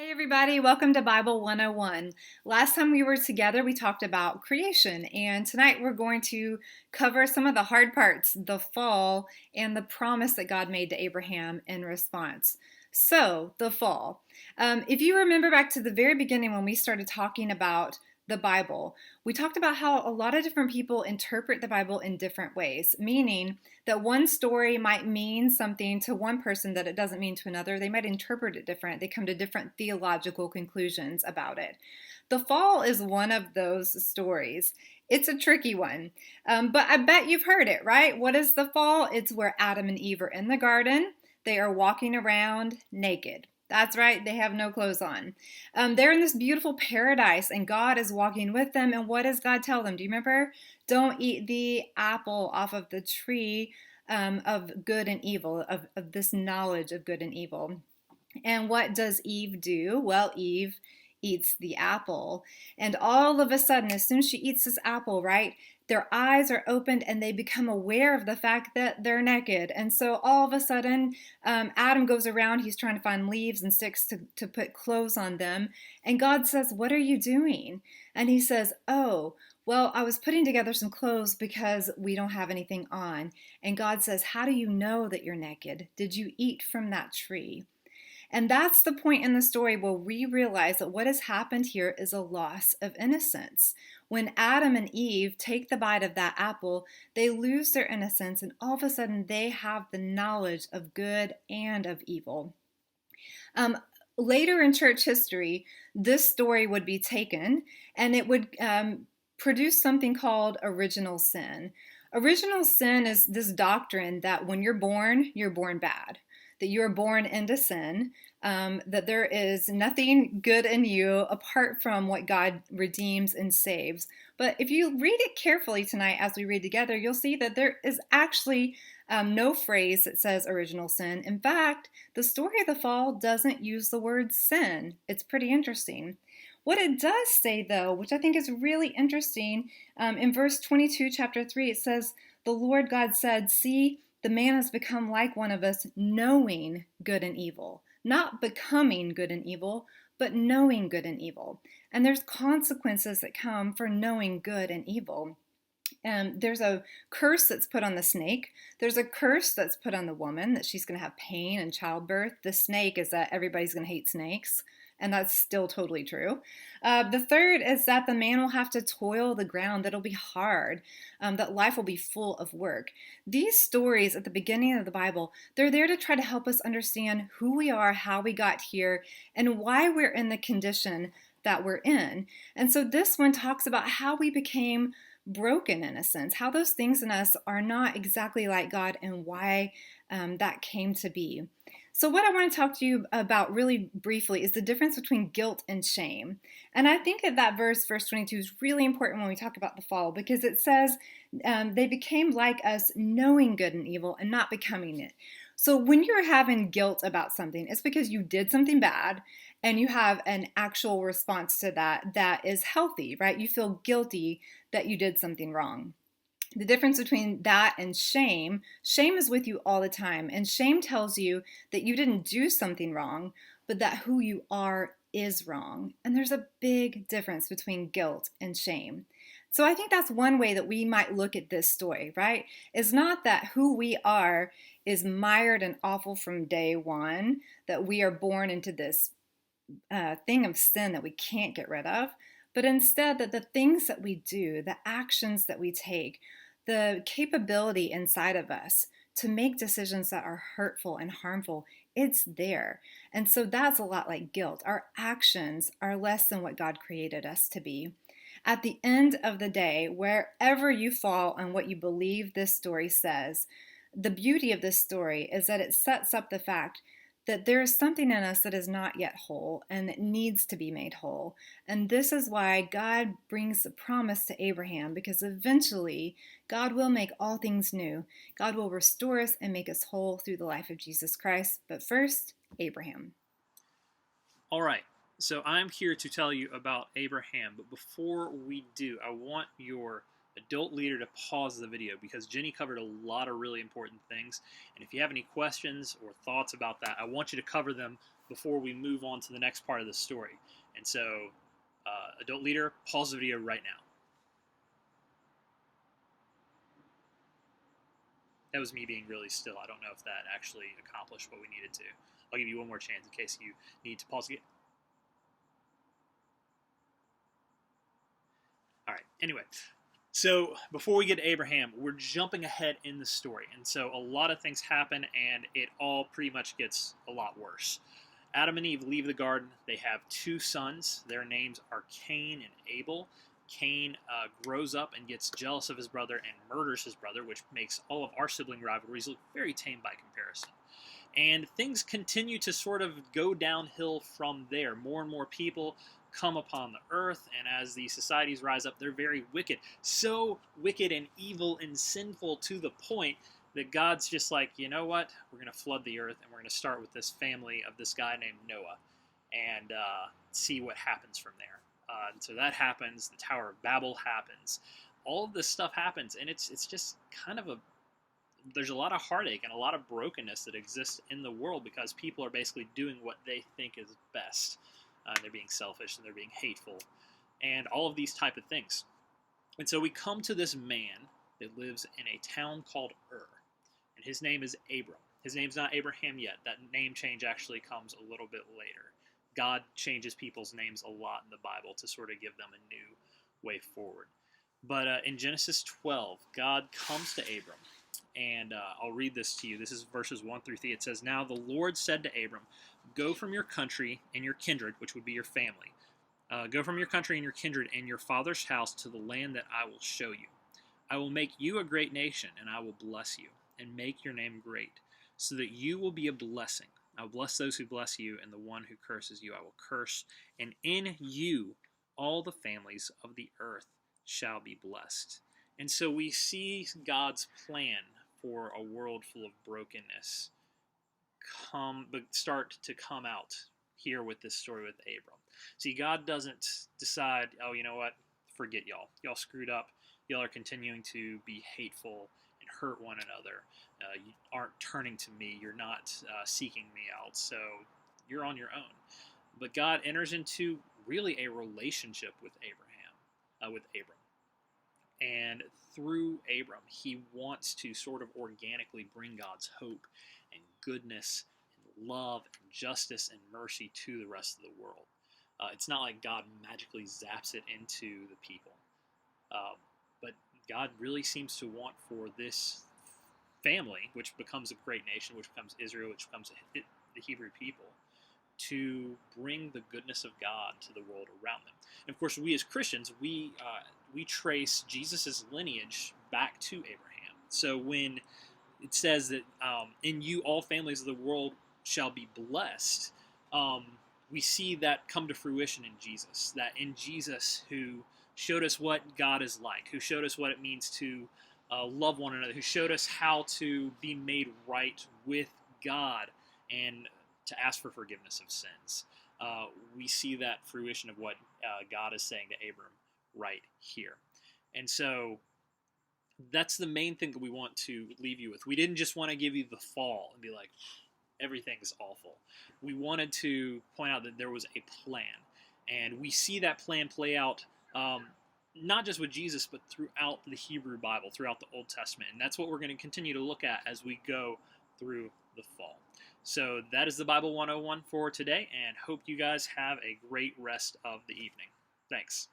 Hey everybody, welcome to Bible 101. Last time we were together, we talked about creation, and tonight we're going to cover some of the hard parts, the fall, and the promise that God made to Abraham in response. So, the fall. If you remember back to the very beginning when we started talking about the Bible, we talked about how a lot of different people interpret the Bible in different ways, meaning that one story might mean something to one person that it doesn't mean to another. They might interpret it different. They come to different theological conclusions about it. The fall is one of those stories. It's a tricky one, but I bet you've heard it, right? What is the fall? It's where Adam and Eve are in the garden. They are walking around naked. That's right, they have no clothes on. They're in this beautiful paradise, and God is walking with them. And what does God tell them? Do you remember? Don't eat the apple off of the tree of good and evil, of this knowledge of good and evil. And what does Eve do? Well, Eve eats the apple. And all of a sudden, as soon as she eats this apple, right, their eyes are opened and they become aware of the fact that they're naked. And so all of a sudden, Adam goes around, he's trying to find leaves and sticks to put clothes on them. And God says, "What are you doing?" And he says, "Oh, well, I was putting together some clothes because we don't have anything on." And God says, "How do you know that you're naked? Did you eat from that tree?" And that's the point in the story where we realize that what has happened here is a loss of innocence. When Adam and Eve take the bite of that apple, they lose their innocence, and all of a sudden they have the knowledge of good and of evil. Um, Later in church history, this story would be taken and it would produce something called original sin. Original sin is this doctrine that when you're born bad, that you are born into sin, that there is nothing good in you apart from what God redeems and saves. But if you read it carefully tonight as we read together, you'll see that there is actually no phrase that says original sin. In fact, the story of the fall doesn't use the word sin. It's pretty interesting. What it does say, though, which I think is really interesting, in verse 22, chapter 3, it says, "The Lord God said, see, the man has become like one of us, knowing good and evil." Not becoming good and evil, but knowing good and evil. And there's consequences that come for knowing good and evil. There's a curse that's put on the snake. There's a curse that's put on the woman that she's going to have pain and childbirth. The snake is that everybody's going to hate snakes. And that's still totally true. The third is that the man will have to toil the ground, that it'll be hard, that life will be full of work. These stories at the beginning of the Bible, they're there to try to help us understand who we are, how we got here, and why we're in the condition that we're in. And so this one talks about how we became broken in a sense, how those things in us are not exactly like God and why that came to be. So what I want to talk to you about really briefly is the difference between guilt and shame. And I think that verse 22, is really important when we talk about the fall because it says they became like us, knowing good and evil and not becoming it. So when you're having guilt about something, it's because you did something bad and you have an actual response to that is healthy, right? You feel guilty that you did something wrong. The difference between that and shame is with you all the time. And shame tells you that you didn't do something wrong, but that who you are is wrong. And there's a big difference between guilt and shame. So I think that's one way that we might look at this story, right? It's not that who we are is mired and awful from day one, that we are born into this thing of sin that we can't get rid of, but instead that the things that we do, the actions that we take, the capability inside of us to make decisions that are hurtful and harmful, it's there. And so that's a lot like guilt. Our actions are less than what God created us to be. At the end of the day, wherever you fall on what you believe this story says, the beauty of this story is that it sets up the fact that there is something in us that is not yet whole and that needs to be made whole. And this is why God brings the promise to Abraham, because eventually God will make all things new. God will restore us and make us whole through the life of Jesus Christ. But first, Abraham. All right, so I'm here to tell you about Abraham, but before we do, I want your adult leader to pause the video because Jenny covered a lot of really important things. And if you have any questions or thoughts about that, I want you to cover them before we move on to the next part of the story. And so, adult leader, pause the video right now. That was me being really still. I don't know if that actually accomplished what we needed to. I'll give you one more chance in case you need to pause again. All right. Anyway, so before we get to Abraham, we're jumping ahead in the story. And so a lot of things happen, and it all pretty much gets a lot worse. Adam and Eve leave the garden. They have two sons. Their names are Cain and Abel. Cain grows up and gets jealous of his brother and murders his brother, which makes all of our sibling rivalries look very tame by comparison. And things continue to sort of go downhill from there. More and more people come upon the earth, and as these societies rise up, they're very wicked. So wicked and evil and sinful to the point that God's just like, you know what? We're going to flood the earth, and we're going to start with this family of this guy named Noah and see what happens from there. And so that happens. The Tower of Babel happens. All of this stuff happens, and it's just kind of there's a lot of heartache and a lot of brokenness that exists in the world because people are basically doing what they think is best. They're being selfish and they're being hateful and all of these type of things. And so we come to this man that lives in a town called Ur, and his name is Abram. His name's not Abraham yet. That name change actually comes a little bit later. God changes people's names a lot in the Bible to sort of give them a new way forward. But in Genesis 12, God comes to Abram, and I'll read this to you. This is verses 1 through 3. It says, "Now the Lord said to Abram, go from your country and your kindred," which would be your family. "Go from your country and your kindred and your father's house to the land that I will show you. I will make you a great nation, and I will bless you, and make your name great, so that you will be a blessing. I will bless those who bless you, and the one who curses you I will curse. And in you all the families of the earth shall be blessed." And so we see God's plan for a world full of brokenness start to come out here with this story with Abram. See, God doesn't decide, oh, you know what, forget y'all. Y'all screwed up. Y'all are continuing to be hateful and hurt one another. You aren't turning to me. You're not seeking me out. So you're on your own. But God enters into really a relationship with Abram. And through Abram, he wants to sort of organically bring God's hope and goodness and love and justice and mercy to the rest of the world. It's not like God magically zaps it into the people. But God really seems to want for this family, which becomes a great nation, which becomes Israel, which becomes the Hebrew people, to bring the goodness of God to the world around them. And of course, we as Christians, we trace Jesus' lineage back to Abraham. So when it says that in you all families of the world shall be blessed, we see that come to fruition in Jesus. That in Jesus, who showed us what God is like, who showed us what it means to love one another, who showed us how to be made right with God and to ask for forgiveness of sins. We see that fruition of what God is saying to Abram right here. And so that's the main thing that we want to leave you with. We didn't just want to give you the fall and be like, everything's awful. We wanted to point out that there was a plan. And we see that plan play out not just with Jesus, but throughout the Hebrew Bible, throughout the Old Testament. And that's what we're going to continue to look at as we go through the fall. So that is the Bible 101 for today, and hope you guys have a great rest of the evening. Thanks.